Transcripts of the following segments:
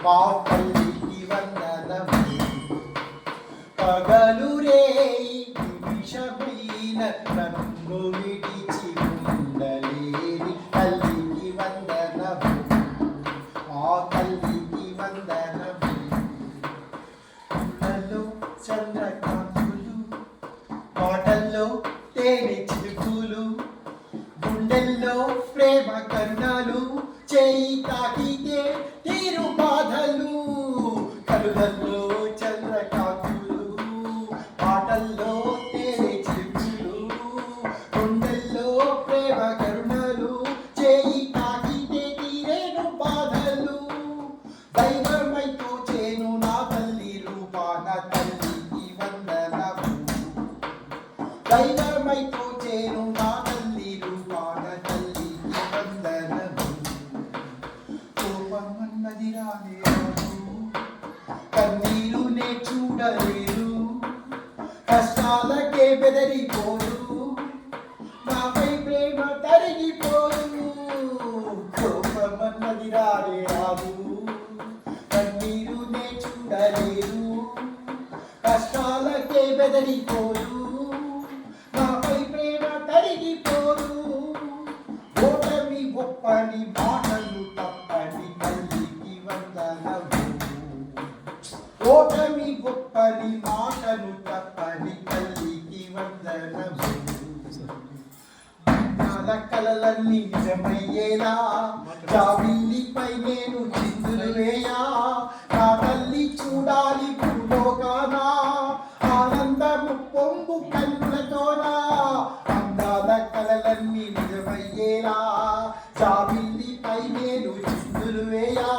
మా తల్లికి వందనము పగలు రేయి విషమైన నన్ను విడిచి ఉండలేని తల్లికి వందనము మా తల్లికి వందనము కళ్ళలో చంద్రకాంతులు మాటల్లో తేనె చిలుకులు గుండెల్లో ప్రేమ కన్నాలు చేయి తాకితే తీరు బాధలు కలుగల్లో చంద్రకాంతులు పాటల్లో తేనె చిలుకులు గుండెల్లో ప్రేమ కరుణలు చేయి తాకితే తీరేను బాధలు దైవమైతో చేను నా తల్లి రూపాన తల్లికి వందనము దైవమైతో చేను నా తల్లి రూపాన తల్లికి వందనము కోపమన్నది రాలేదు కన్నీరు నే చూడలేదు కష్టాలకే బెదరిపోదు నాపై ప్రేమ తరిగిపోదు కోపమన్నది రాలేదు కన్నీరు నే చూడలేదు కష్టాలకే బెదరిపోదు నాపై ప్రేమ తరిగిపోదు ఓటమి గొప్పని మాటలు తప్పని తల్లికి వందనము ఓటమి గొప్పని మాటలు తప్పని తల్లికి వందనము నా కలలన్నీ నిజమయ్యేలా జాబిల్లిపై నేను చిందులు వేయా నా తల్లి చూడాలి భూలోకానా ఆనందము పొంగు కన్నులతోనా అందాల కలలన్నీ నిజమయ్యేలా జాబిల్లిపై నేను చిందులు వేయా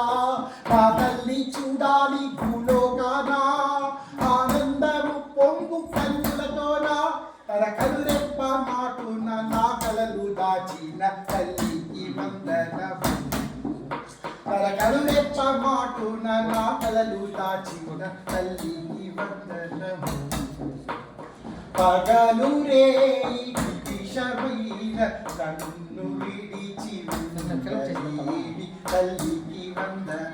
నా తల్లి చూడాలి భూలోకానా ఆనందము పొంగు కన్నులతోనా తన కనురెప్ప మాటున నా కలలు దాచిన తల్లికి వందనము తన కనురెప్ప మాటున నా కలలు దాచిన తల్లికి వందనము పగలు రేయి విషమైన నన్ను విడిచి ఉండలేని తల్లికి వందనము